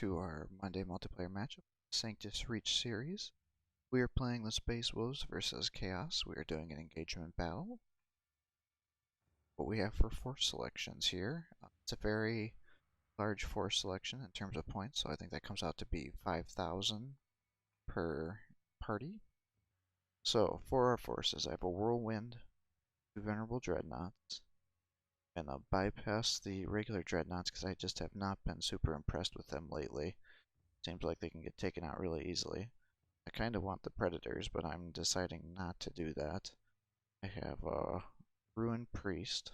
to our Monday multiplayer matchup, Sanctus Reach series. We are playing the Space Wolves versus Chaos. We are doing an engagement battle. What we have for force selections here, it's a very large force selection in terms of points, so I think that comes out to be 5,000 per party. So, for our forces, I have a Whirlwind, 2 Venerable Dreadnoughts, and I'll bypass the regular Dreadnoughts because I just have not been super impressed with them lately. Seems like they can get taken out really easily. I kind of want the Predators, but I'm deciding not to do that. I have a Ruined Priest.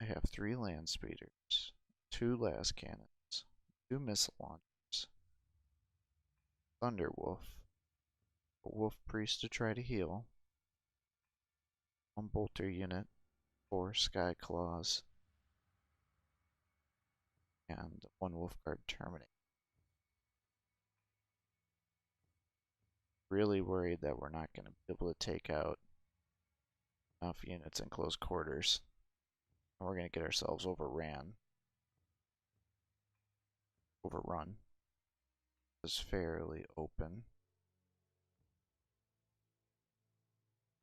I have 3 Land Speeders, 2 Las Cannons, 2 Missile Launchers, Thunder Wolf, a Wolf Priest to try to heal, 1 Bolter unit, 4 Sky Claws, and 1 Wolf Guard Terminate. Really worried that we're not going to be able to take out enough units in close quarters. And we're going to get ourselves overrun. It's fairly open.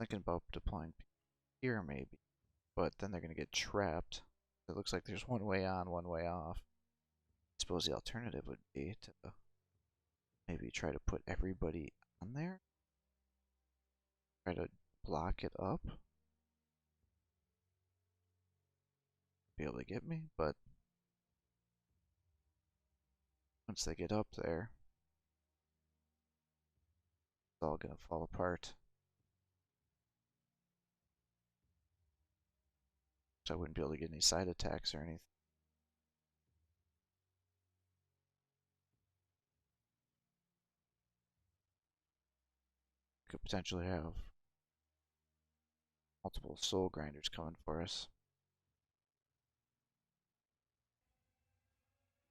Thinking about deploying here maybe, but then they're going to get trapped. It looks like there's one way on, one way off. I suppose the alternative would be to maybe try to put everybody on there. Try to block it up. Be able to get me, but once they get up there, it's all going to fall apart. So I wouldn't be able to get any side attacks or anything. Could potentially have multiple soul grinders coming for us.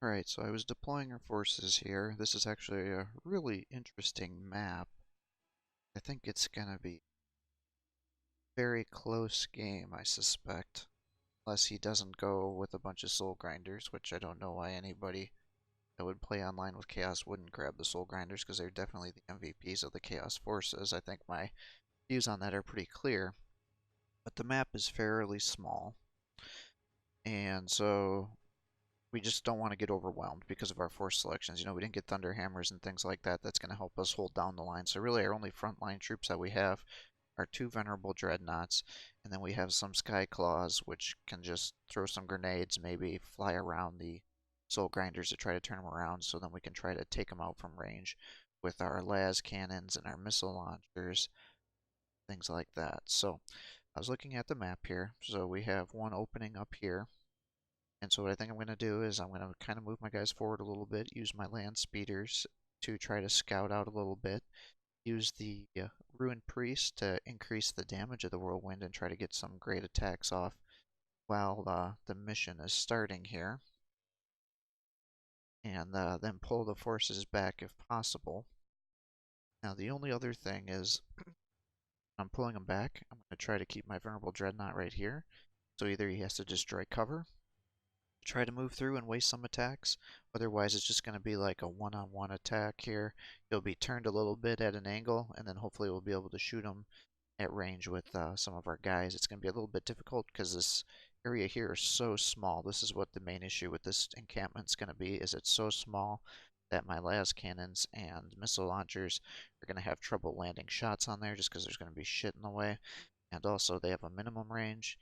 Alright, so I was deploying our forces here. This is actually a really interesting map. I think it's gonna be a very close game, I suspect. Unless he doesn't go with a bunch of soul grinders, which I don't know why anybody that would play online with Chaos wouldn't grab the soul grinders, because they're definitely the MVPs of the Chaos forces. I think my views on that are pretty clear. But the map is fairly small, and so we just don't want to get overwhelmed because of our force selections. You know, we didn't get Thunder Hammers and things like that. That's going to help us hold down the line. So really our only frontline troops that we have are 2 Venerable Dreadnoughts, and then we have some Sky Claws, which can just throw some grenades, maybe fly around the Soul Grinders to try to turn them around, so then we can try to take them out from range with our las cannons and our missile launchers, things like that. So I was looking at the map here. So we have one opening up here. And so what I think I'm going to do is I'm going to kind of move my guys forward a little bit, use my land speeders to try to scout out a little bit, use the Ruined Priest to increase the damage of the Whirlwind and try to get some great attacks off while the mission is starting here. And then pull the forces back if possible. Now the only other thing is I'm pulling them back. I'm going to try to keep my Venerable Dreadnought right here. So either he has to destroy cover, try to move through and waste some attacks. Otherwise, it's just going to be like a one-on-one attack here. He'll be turned a little bit at an angle, and then hopefully we'll be able to shoot him at range with some of our guys. It's going to be a little bit difficult because this area here is so small. This is what the main issue with this encampment is going to be, is it's so small that my las cannons and missile launchers are going to have trouble landing shots on there just because there's going to be shit in the way. And also, they have a minimum range.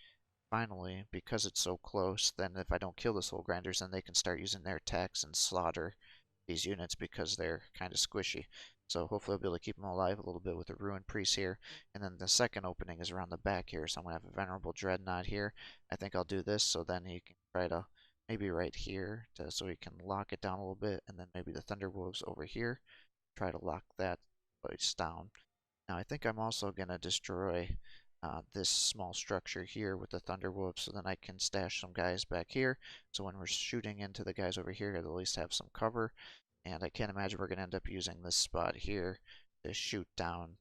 Finally, because it's so close, then if I don't kill the soul grinders, then they can start using their attacks and slaughter these units because they're kind of squishy. So hopefully I'll be able to keep them alive a little bit with the Ruined Priest here. And then the second opening is around the back here, so I'm going to have a Venerable Dreadnought here. I think I'll do this so then he can try to, maybe right here, so he can lock it down a little bit, and then maybe the Thunder Wolves over here, try to lock that place down. Now I think I'm also going to destroy this small structure here with the Thunder Wolves, so then I can stash some guys back here, so when we're shooting into the guys over here, I'll at least have some cover. And I can't imagine we're going to end up using this spot here to shoot down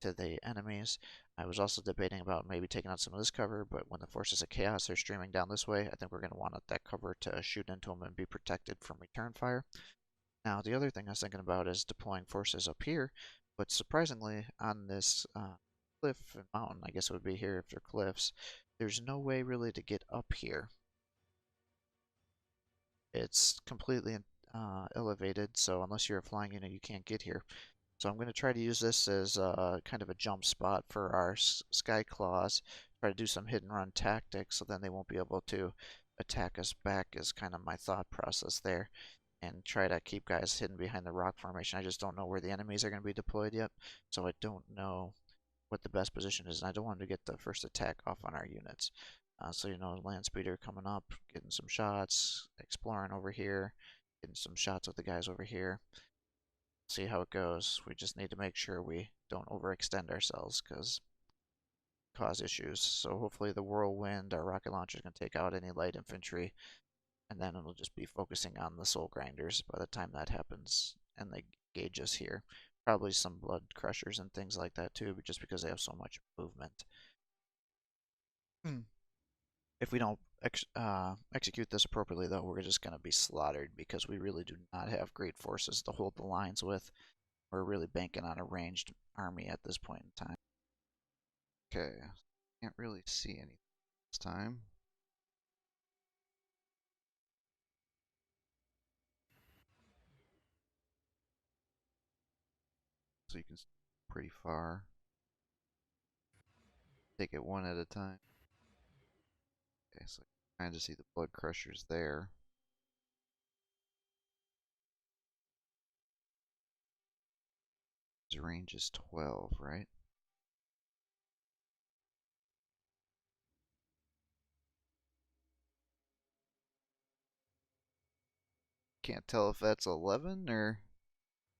to the enemies. I was also debating about maybe taking out some of this cover, but when the forces of chaos are streaming down this way, I think we're going to want that cover to shoot into them and be protected from return fire. Now, the other thing I was thinking about is deploying forces up here, but surprisingly, on this cliff and mountain, I guess it would be here if they're cliffs, there's no way really to get up here. It's completely elevated, so unless you're a flying unit, you can't get here. So I'm going to try to use this as kind of a jump spot for our Sky Claws, try to do some hit and run tactics so then they won't be able to attack us back is kind of my thought process there. And try to keep guys hidden behind the rock formation. I just don't know where the enemies are going to be deployed yet, so I don't know what the best position is, and I don't want to get the first attack off on our units. So, land speeder coming up, getting some shots, exploring over here, getting some shots with the guys over here. See how it goes. We just need to make sure we don't overextend ourselves, because cause issues. So hopefully the whirlwind, our rocket launcher, is going to take out any light infantry, and then it'll just be focusing on the soul grinders by the time that happens and they gauge us here. Probably some blood crushers and things like that too, but just because they have so much movement. If we don't execute this appropriately, though, we're just going to be slaughtered because we really do not have great forces to hold the lines with. We're really banking on a ranged army at this point in time. Okay, can't really see anything this time. So you can see pretty far. Take it one at a time. Okay, so I kind of see the blood crushers there. His range is 12, right? Can't tell if that's 11 or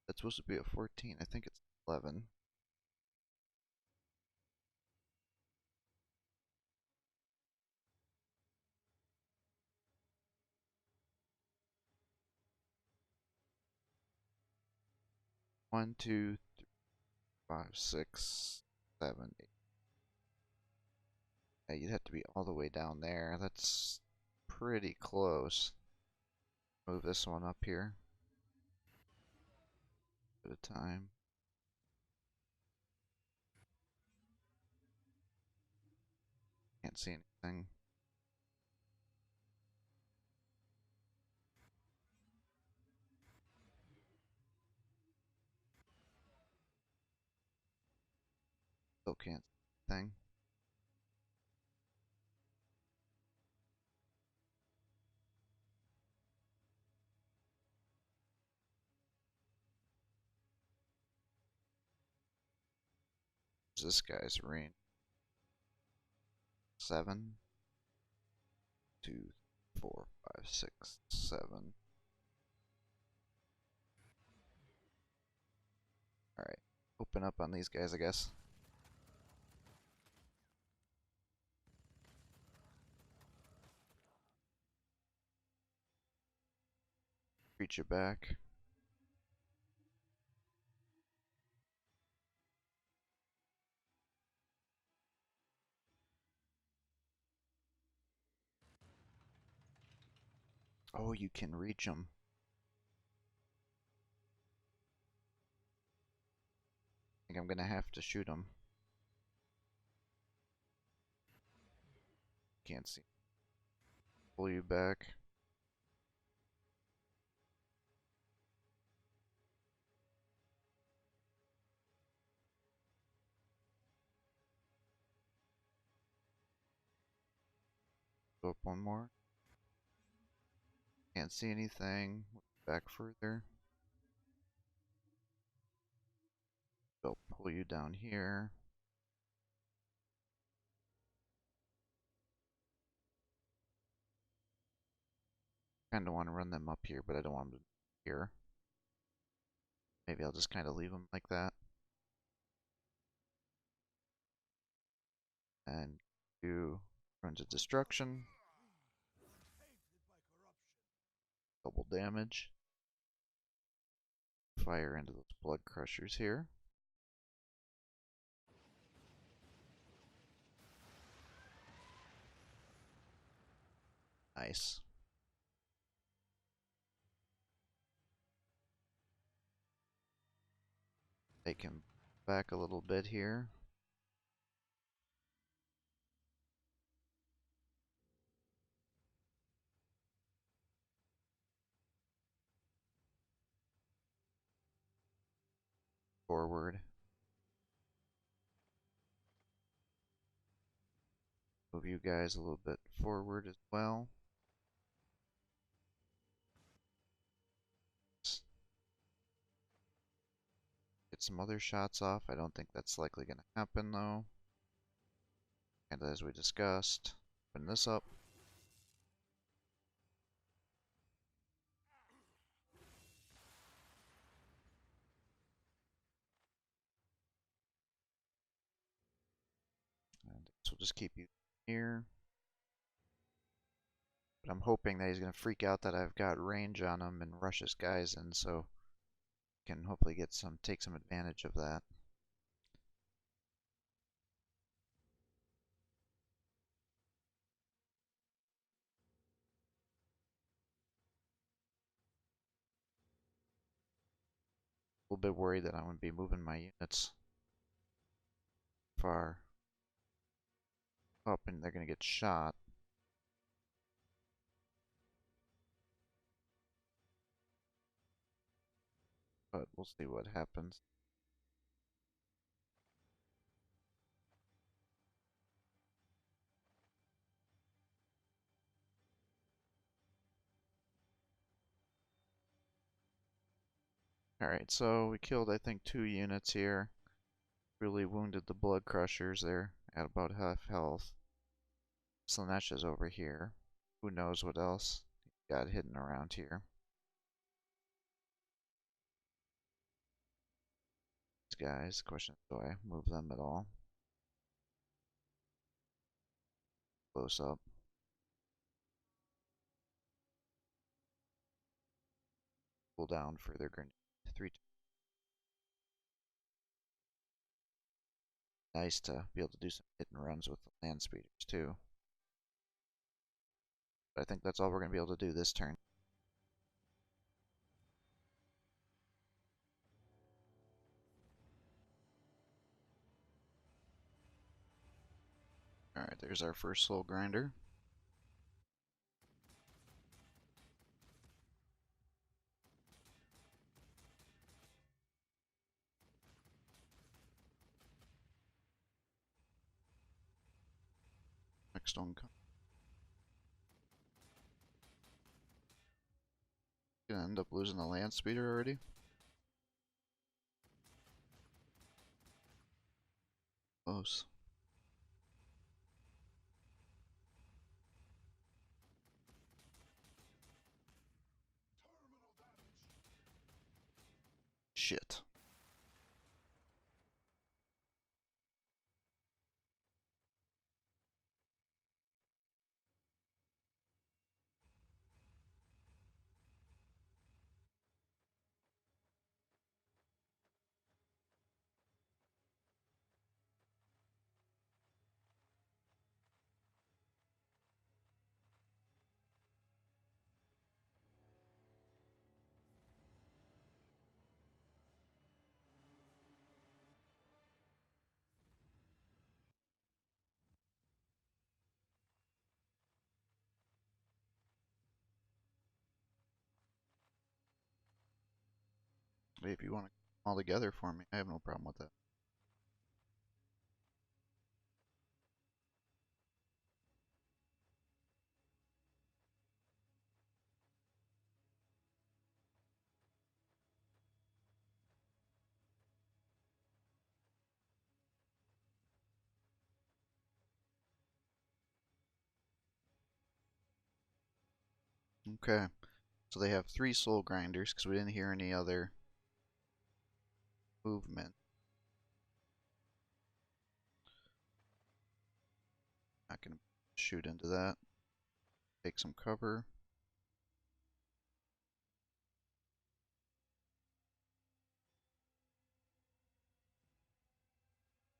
that's supposed to be a 14. I think it's 11. One, two, three, 5, 6, 7, 8. Yeah, you'd have to be all the way down there. That's pretty close. Move this one up here at a time. Can't see anything. Still can't see anything. This guy's range 7, 2, 4, 5, 6, 7. Alright, open up on these guys, I guess. Reach it back. Oh, you can reach them. I think I'm gonna have to shoot them. Can't see. Pull you back. Go up one more. Can't see anything. Back further. They'll pull you down here. Kind of want to run them up here, but I don't want them here. Maybe I'll just kind of leave them like that. And do runs of destruction. Double damage. Fire into those blood crushers here. Nice. Take him back a little bit here. Forward. Move you guys a little bit forward as well. Get some other shots off. I don't think that's likely going to happen though. And as we discussed, open this up. And this will just keep you here. But I'm hoping that he's going to freak out that I've got range on him and rush his guys in, so can hopefully take some advantage of that. A little bit worried that I'm going to be moving my units far up and they're going to get shot. But we'll see what happens. Alright, so we killed, I think, 2 units here. Really wounded the blood crushers. They're at about half health. Slanesh is over here. Who knows what else got hidden around here. These guys, question, do I move them at all? Close up. Cool down for their grenade. 3. Nice to be able to do some hit and runs with the land speeders too. But I think that's all we're going to be able to do this turn. Alright, there's our first soul grinder. Next one comes. Gonna end up losing the land speeder already. Close. Shit. If you want to come all together for me, I have no problem with that. Okay, so they have 3 soul grinders because we didn't hear any other movement. Not gonna shoot into that. Take some cover.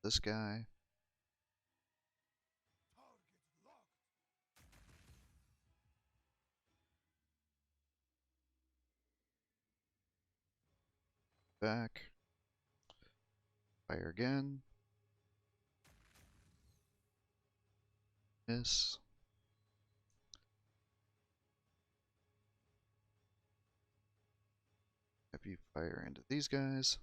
This guy. back. Fire again. Miss. Have you fire into these guys.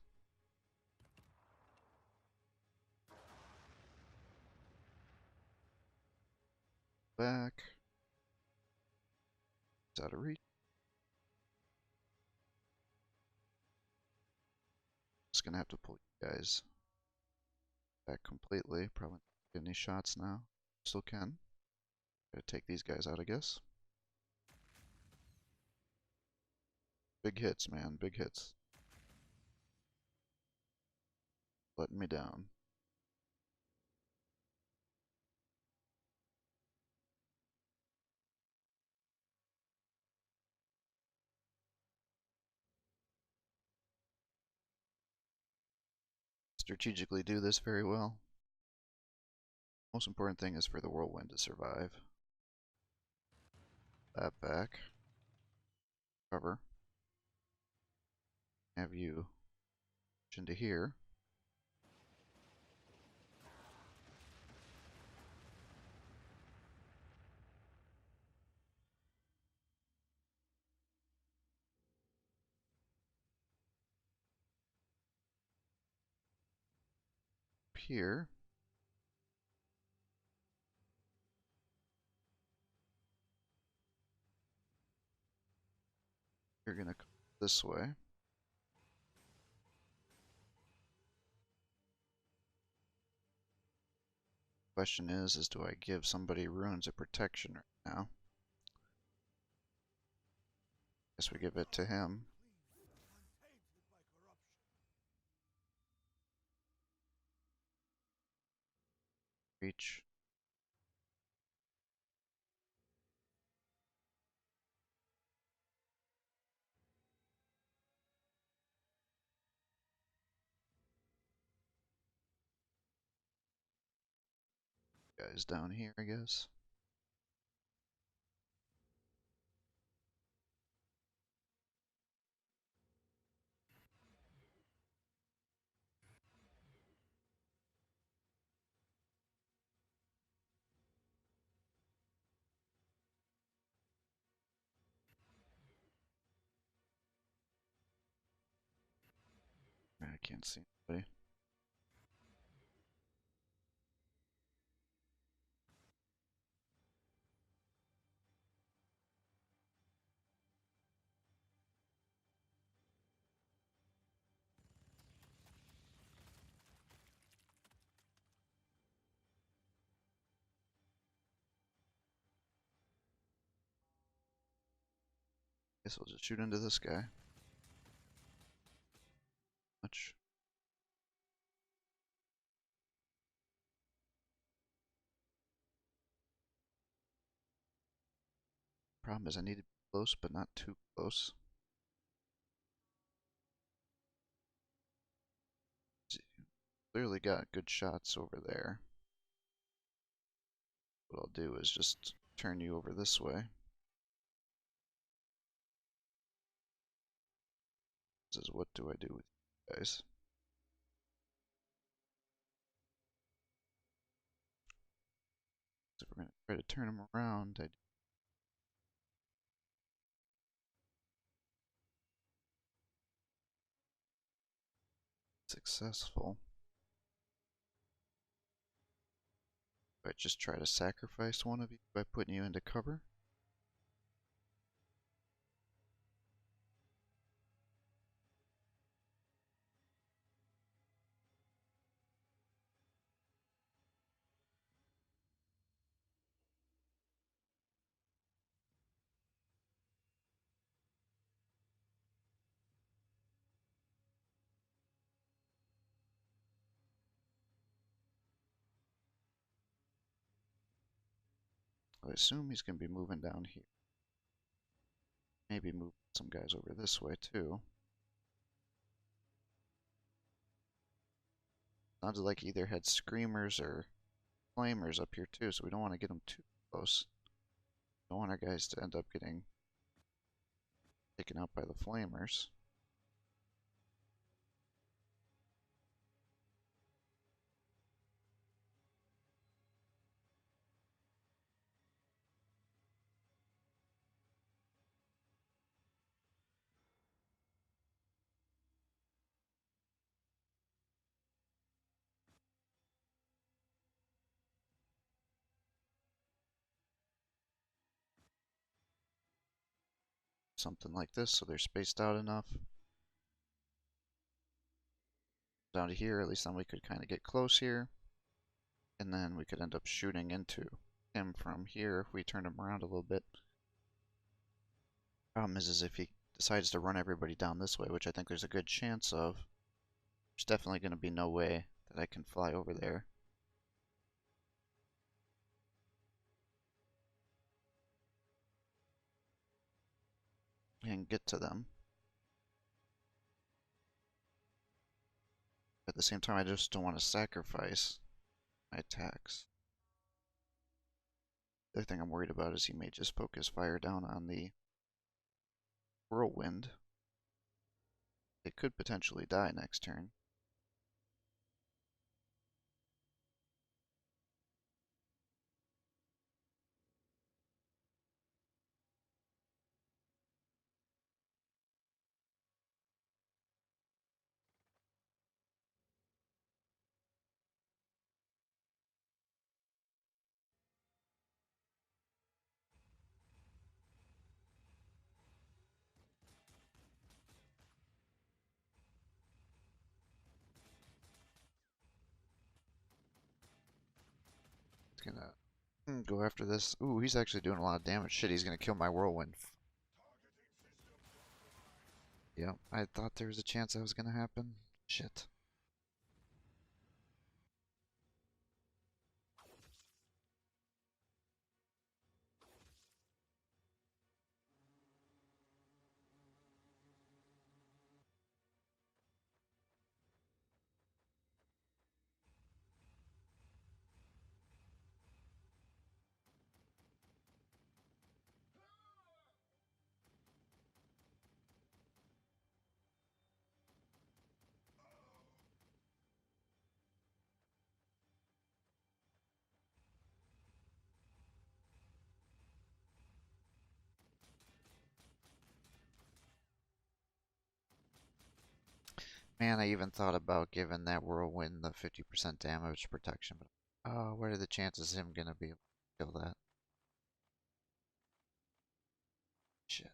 Back. It's out of reach. Just gonna have to pull you guys back completely. Probably not get any shots now. Still can. Gotta take these guys out, I guess. Big hits, man. Big hits. Letting me down. Strategically do this very well. Most important thing is for the whirlwind to survive. That back. Cover. Have you into here. Here. You're gonna come this way. Question is do I give somebody runes of protection right now? Guess we give it to him. Reach. Guys down here, I guess. I can't see anybody. Guess we'll just shoot into this guy. Much. Problem is I need to be close, but not too close. Clearly got good shots over there. What I'll do is just turn you over this way. This is what do I do with you guys? So we're gonna try to turn them around. Successful. I just try to sacrifice one of you by putting you into cover. I assume he's going to be moving down here. Maybe move some guys over this way too. Sounds like he either had screamers or flamers up here too, so we don't want to get them too close. Don't want our guys to end up getting taken out by the flamers. something like this so they're spaced out enough. Down to here, at least then we could kind of get close here. And then we could end up shooting into him from here if we turn him around a little bit. Problem is if he decides to run everybody down this way, which I think there's a good chance of, there's definitely going to be no way that I can fly over there. And get to them. At the same time, I just don't want to sacrifice my attacks. The other thing I'm worried about is he may just focus fire down on the whirlwind. It could potentially die next turn. It's gonna go after this. Ooh, he's actually doing a lot of damage. Shit, he's gonna kill my whirlwind. Yep, I thought there was a chance that was gonna happen. Shit. Man, I even thought about giving that whirlwind the 50% damage protection, but oh, what are the chances of him gonna be able to kill that? Shit.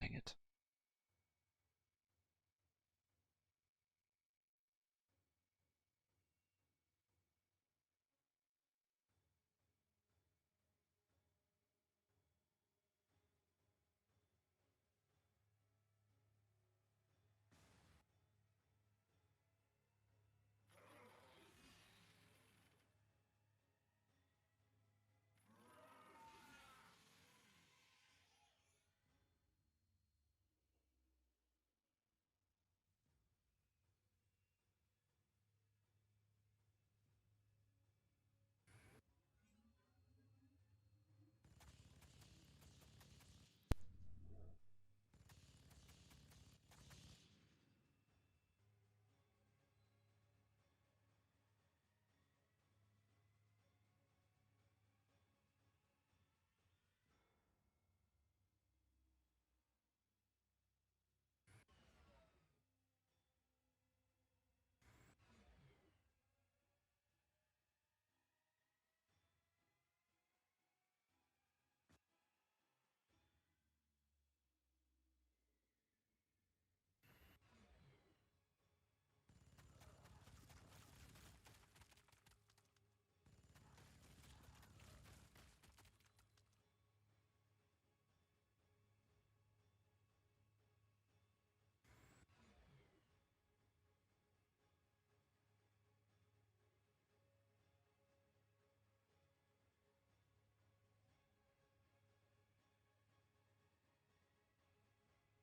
Dang it.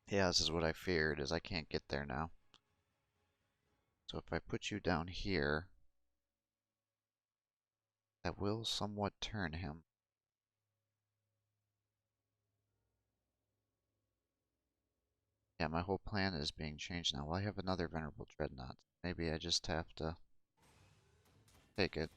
Yeah, this is what I feared, is I can't get there now. So if I put you down here, that will somewhat turn him. Yeah, my whole plan is being changed now. Well, I have another Venerable Dreadnought. Maybe I just have to Take it.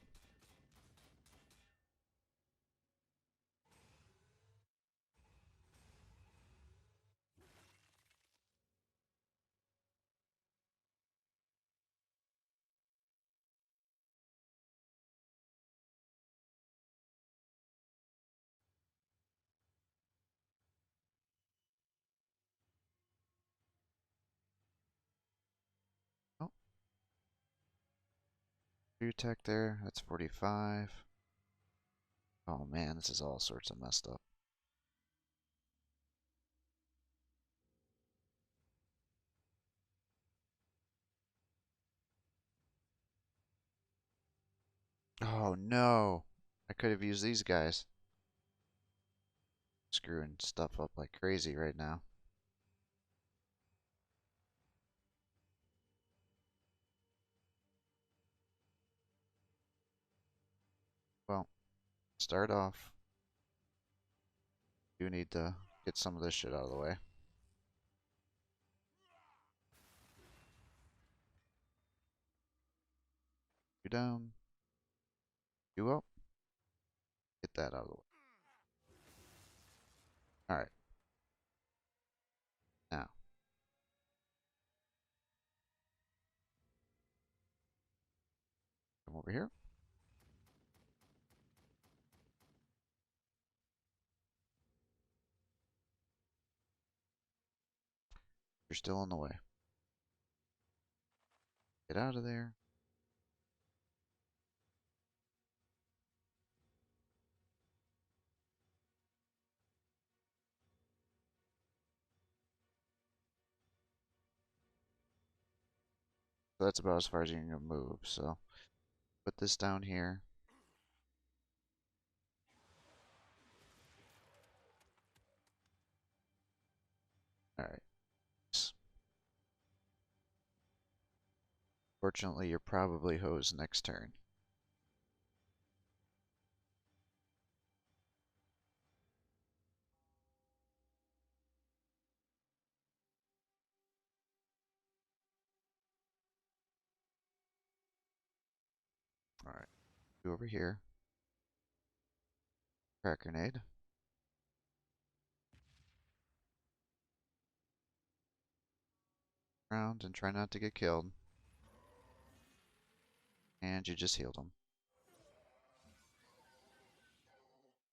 Oh, 2 tech there. That's 45. Oh man, this is all sorts of messed up. Oh no! I could have used these guys. Screwing stuff up like crazy right now. Well, start off. Do need to get some of this shit out of the way. You down. You up. Get that out of the way. Alright, now, come over here. You're still in the way. Get out of there. So that's about as far as you can move. So put this down here. Alright. Fortunately, you're probably hosed next turn. Alright. Go over here. Crack grenade. Round and try not to get killed. And you just healed him.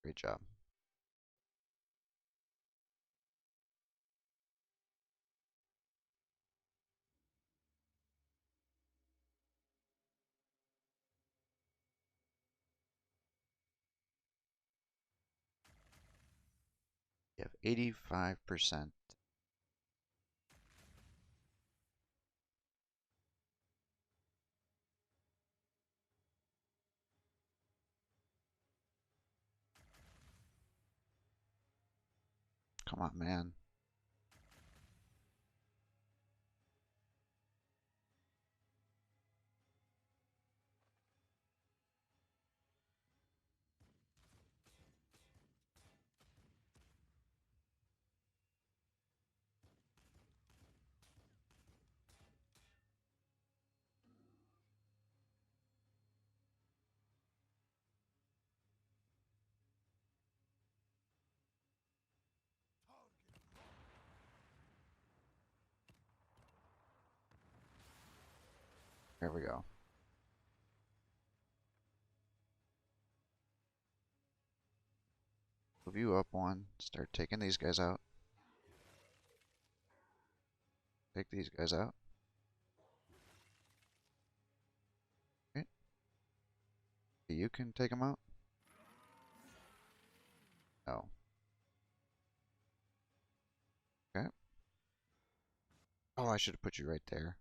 Great job. You have 85%. Come on, man. There we go. Move you up one. Start taking these guys out. Take these guys out. Okay. You can take them out. No. Okay. Oh, I should have put you right there.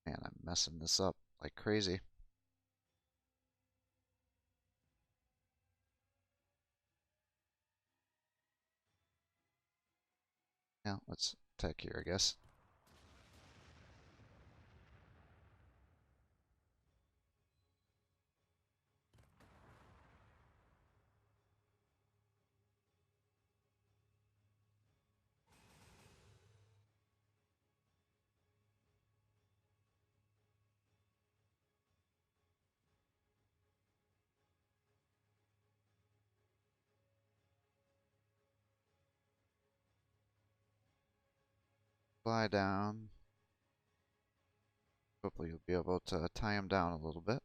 Man, I'm messing this up like crazy. Yeah, let's attack here, I guess. fly down. Hopefully you'll be able to tie him down a little bit.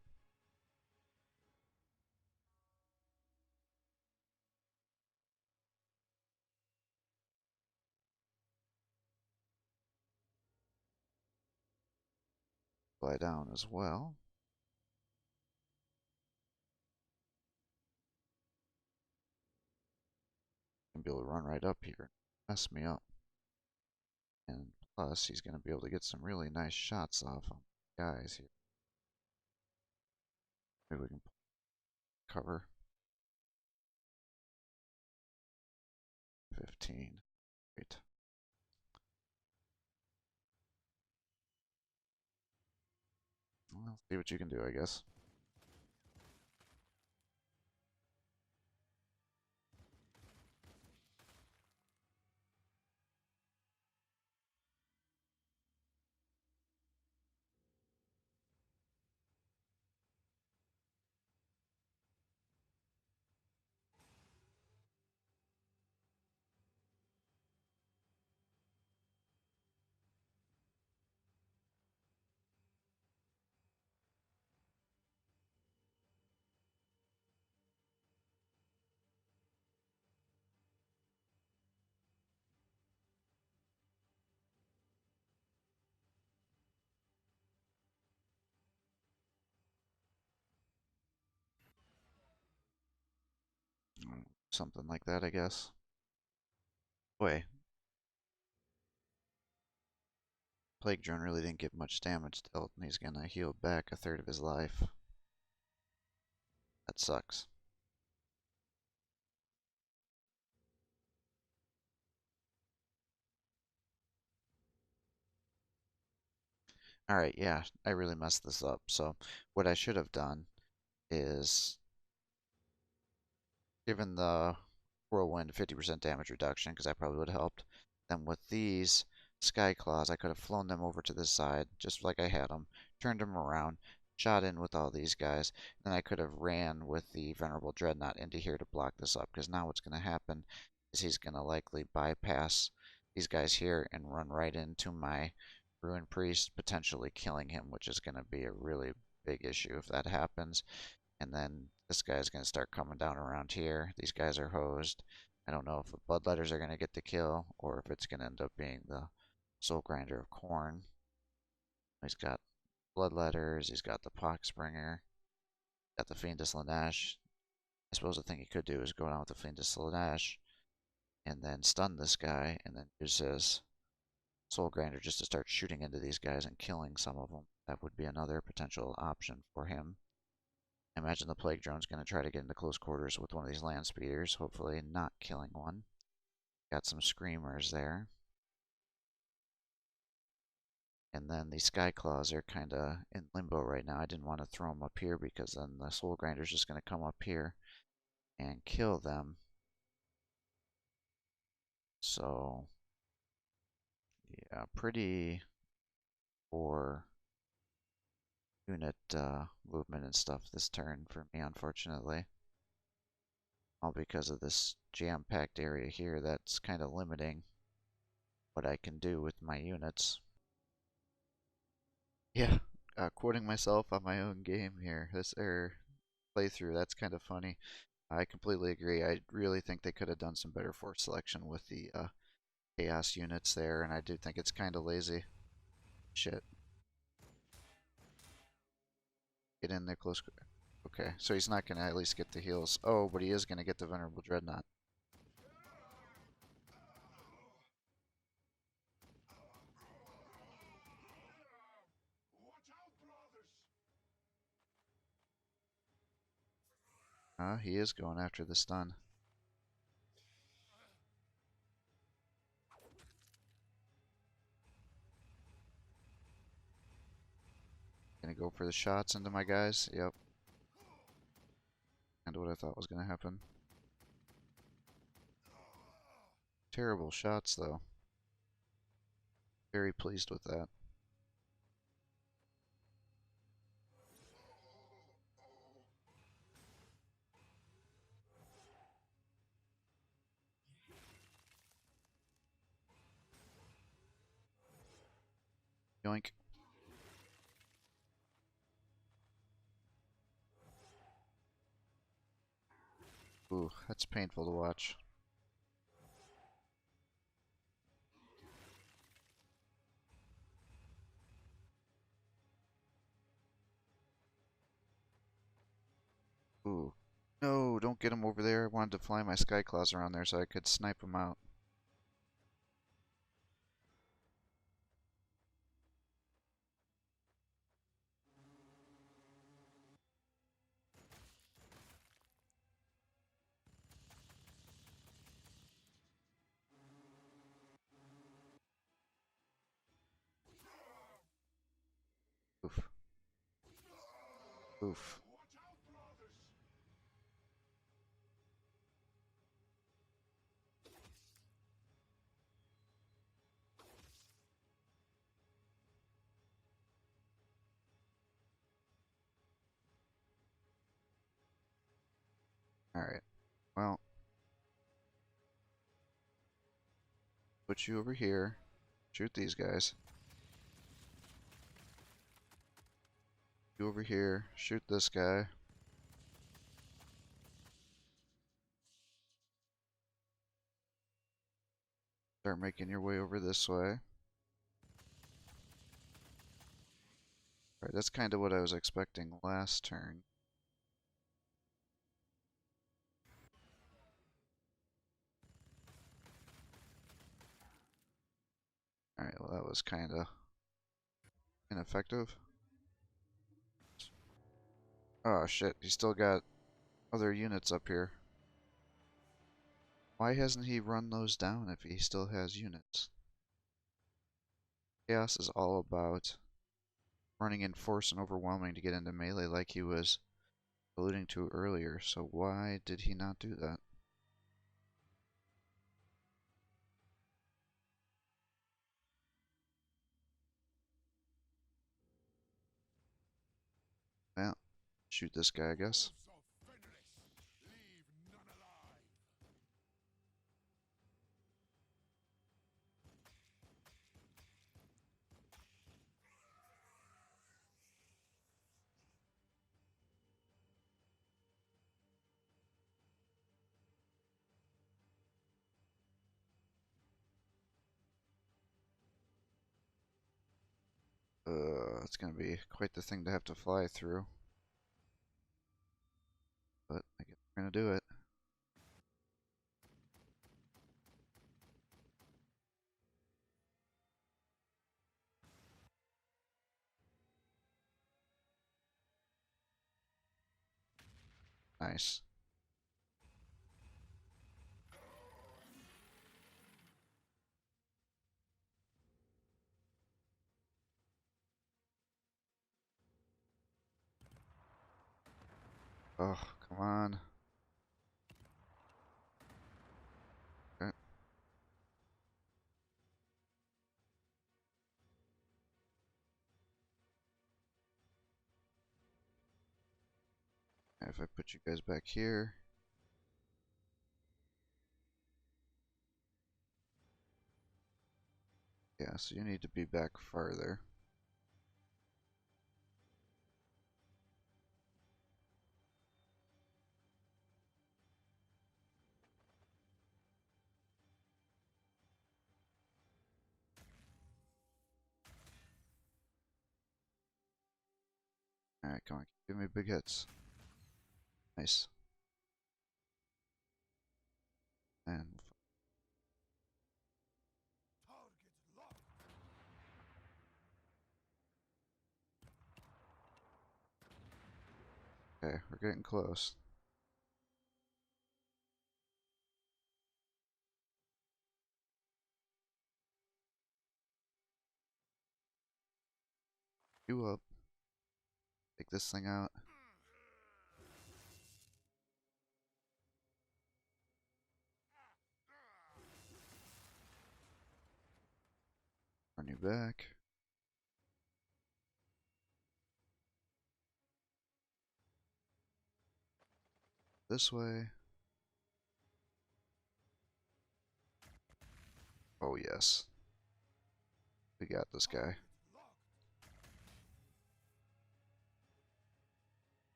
Fly down as well. And be able to run right up here and mess me up. And plus, he's going to be able to get some really nice shots off on guys here. Maybe we can cover 15. Great. Well, see what you can do, I guess. Something like that, I guess. Wait, Plague Drone really didn't get much damage dealt, and he's gonna heal back a third of his life. That sucks. Alright, yeah, I really messed this up. So, what I should have done is given the Whirlwind 50% damage reduction, because that probably would have helped. Then with these Sky Claws, I could have flown them over to this side, just like I had them, turned them around, shot in with all these guys, then I could have ran with the Venerable Dreadnought into here to block this up, because now what's going to happen is he's going to likely bypass these guys here and run right into my Ruin Priest, potentially killing him, which is going to be a really big issue if that happens. And then this guy's going to start coming down around here. These guys are hosed. I don't know if the Bloodletters are going to get the kill or if it's going to end up being the Soul Grinder of Corn. He's got Bloodletters. He's got the Poxbringer. Got the Fiendus Lanesh. I suppose the thing he could do is go down with the Fiendus Lanesh and then stun this guy and then use his Soul Grinder just to start shooting into these guys and killing some of them. That would be another potential option for him. I imagine the Plague Drone's going to try to get into close quarters with one of these land speeders, hopefully not killing one. Got some Screamers there. And then the Sky Claws are kind of in limbo right now. I didn't want to throw them up here because then the Soul Grinder's just going to come up here and kill them. So, yeah, pretty poor unit movement and stuff this turn for me, unfortunately. All because of this jam-packed area here that's kind of limiting what I can do with my units. Yeah, quoting myself on my own game here. This playthrough, that's kind of funny. I completely agree. I really think they could have done some better force selection with the chaos units there, and I do think it's kind of lazy. Shit. Get in there close. Okay, so he's not going to at least get the heals. Oh, but he is going to get the Venerable Dreadnought. He is going after the stun. Gonna go for the shots into my guys. Yep. And what I thought was gonna happen. Terrible shots though. Very pleased with that. Yoink. Ooh, that's painful to watch. Ooh. No, don't get him over there. I wanted to fly my sky claws around there so I could snipe him out. Oof. Oof. Alright. Well, put you over here. Shoot these guys. You over here. Shoot this guy. Start making your way over this way. Alright, that's kind of what I was expecting last turn. Alright, well that was kind of ineffective. Oh shit, he still got other units up here. Why hasn't he run those down if he still has units? Chaos is all about running in force and overwhelming to get into melee like he was alluding to earlier, so why did he not do that? Well, shoot this guy, I guess. It's gonna be quite the thing to have to fly through. But I guess we're gonna do it. Nice. Oh, come on. Okay. If I put you guys back here. Yeah, so you need to be back farther. Alright, come on. Give me big hits. Nice. And okay, we're getting close. You up. Take this thing out. Run you back. This way. Oh yes. We got this guy.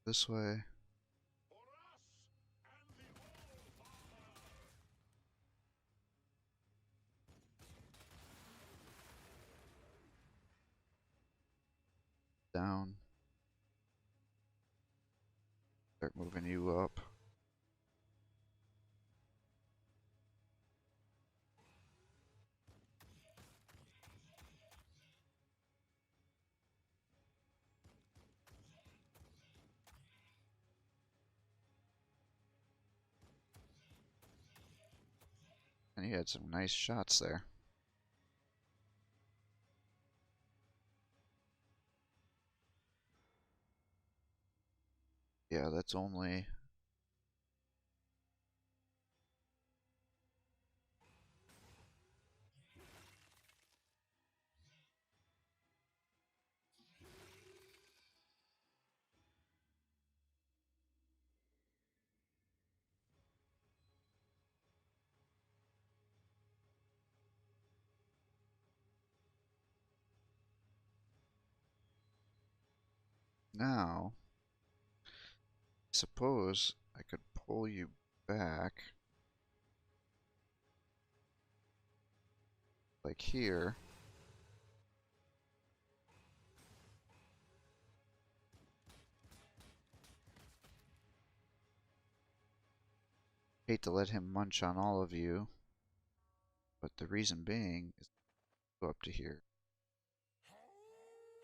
This way. Down. Start moving you up. And you had some nice shots there. Yeah, that's only... Now, I suppose I could pull you back, like here. Hate to let him munch on all of you, but the reason being is to go up to here.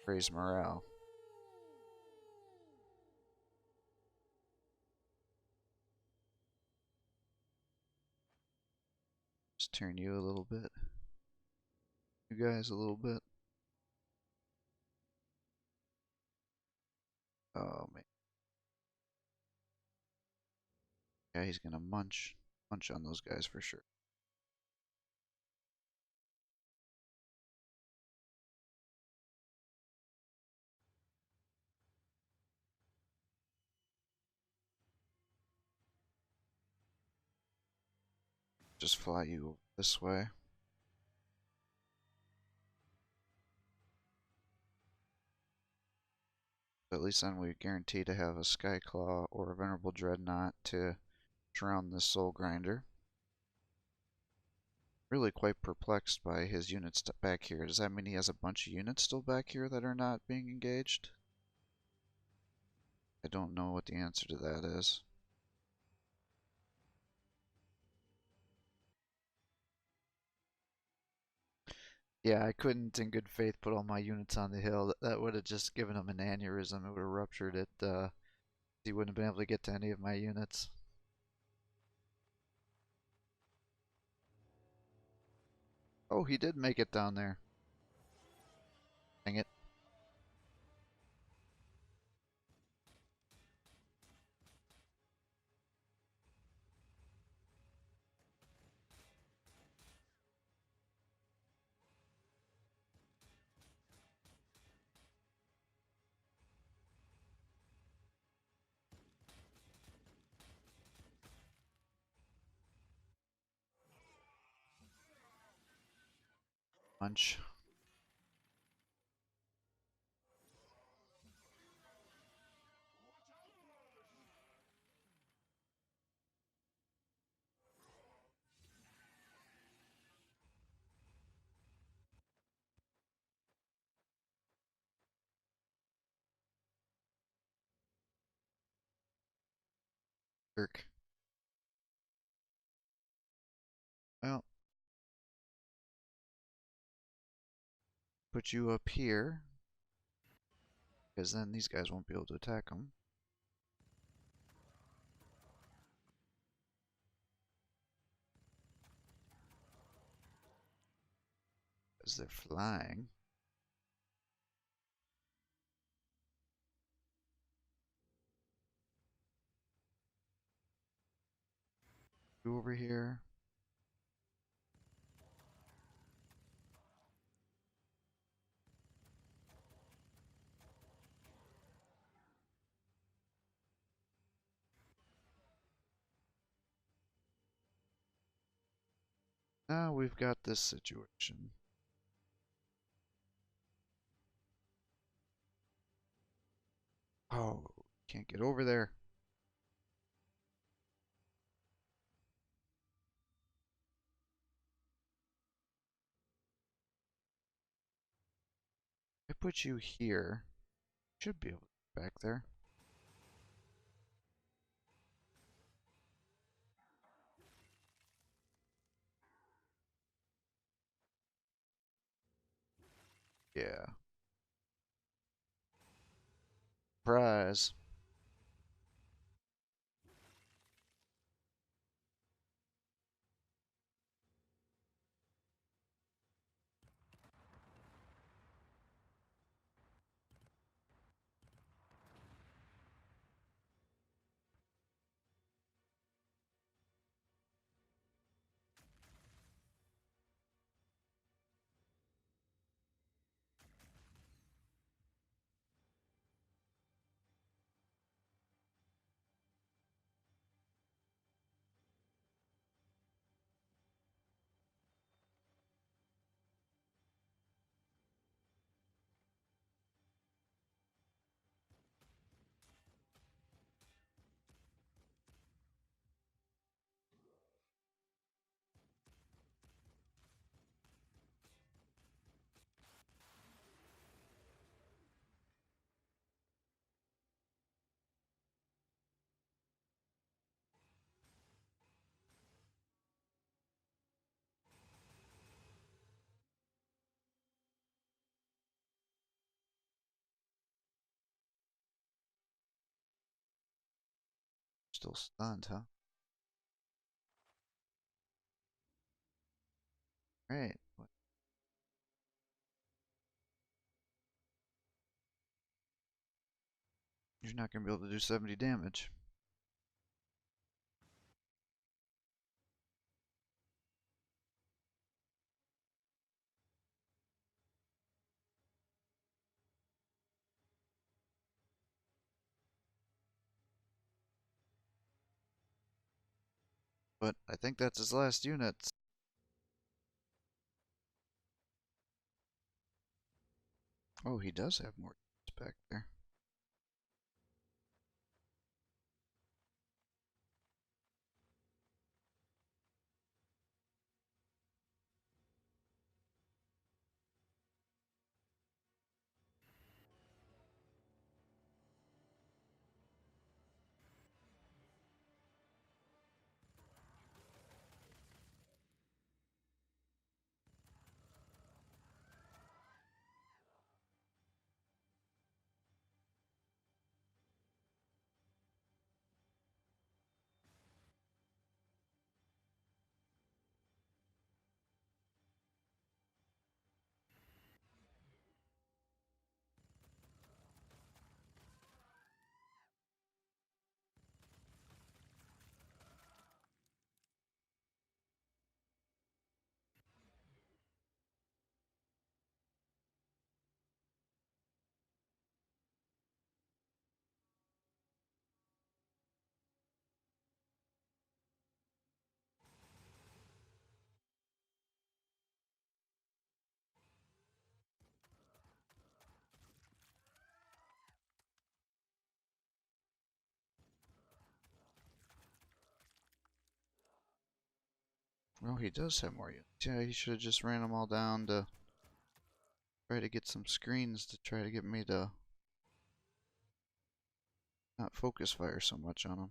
Raise morale. Just turn you a little bit. You guys a little bit. Oh man. Yeah, he's gonna munch on those guys for sure. Just fly you this way. But at least then we guarantee to have a Skyclaw or a Venerable Dreadnought to surround this Soul Grinder. Really quite perplexed by his units back here. Does that mean he has a bunch of units still back here that are not being engaged? I don't know what the answer to that is. Yeah, I couldn't in good faith put all my units on the hill. That would have just given him an aneurysm. It would have ruptured it. He wouldn't have been able to get to any of my units. Oh, he did make it down there. Dang it. Punch. Jerk. Well, put you up here, because then these guys won't be able to attack them. Because they're flying. You over here. Now we've got this situation. Oh, can't get over there. I put you here. Should be able to get back there. Yeah. Prize. Still stunned, huh? Right. You're not going to be able to do 70 damage. But I think that's his last unit. Oh, he does have more units back there. Well, he does have more units. Yeah, he should have just ran them all down to try to get some screens to try to get me to not focus fire so much on him.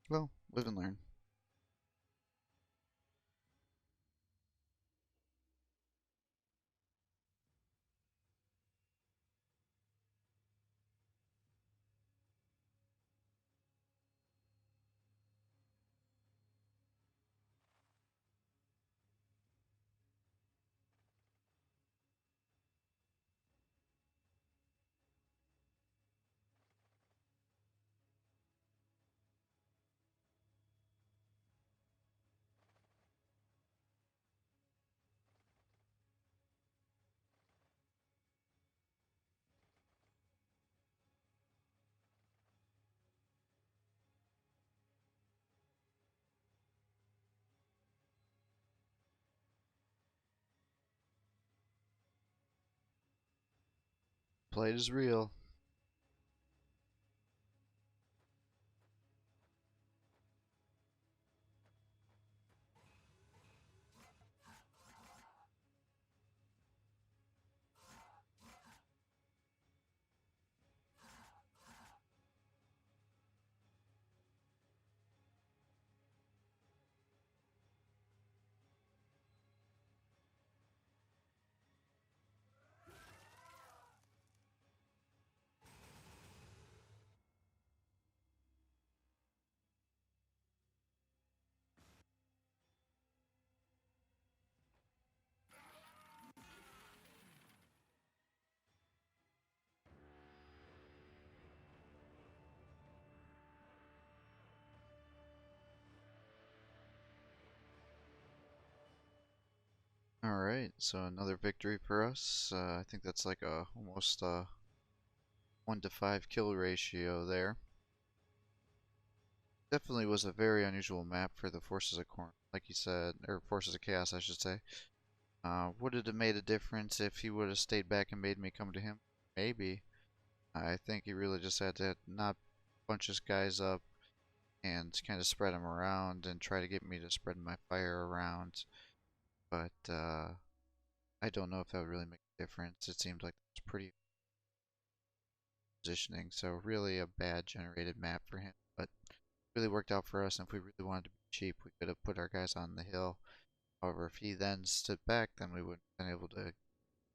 Well, live and learn. plight is real. Alright, so another victory for us. I think that's like a almost 1 to 5 kill ratio there. Definitely was a very unusual map for the Forces of Corn, like you said, or Forces of Chaos, I should say. Would it have made a difference if he would have stayed back and made me come to him? Maybe. I think he really just had to not bunch his guys up and kind of spread them around and try to get me to spread my fire around. But I don't know if that would really make a difference. It seemed like it's pretty positioning, so really a bad generated map for him. But really worked out for us, and if we really wanted to be cheap, we could have put our guys on the hill. However, if he then stood back, then we wouldn't have been able to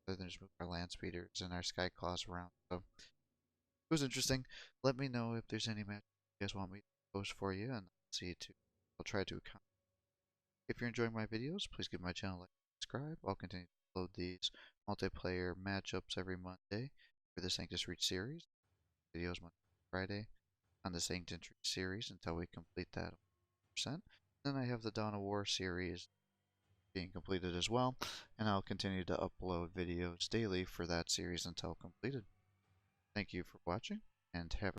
other than just move our land speeders and our sky claws around. So it was interesting. Let me know if there's any matches you guys want me to post for you, and I'll try to account. If you're enjoying my videos, please give my channel a like and subscribe. I'll continue to upload these multiplayer matchups every Monday for the Sanctus Reach series. Videos Monday and Friday on the Sanctus Reach series until we complete that 100%. Then I have the Dawn of War series being completed as well, and I'll continue to upload videos daily for that series until completed. Thank you for watching, and have a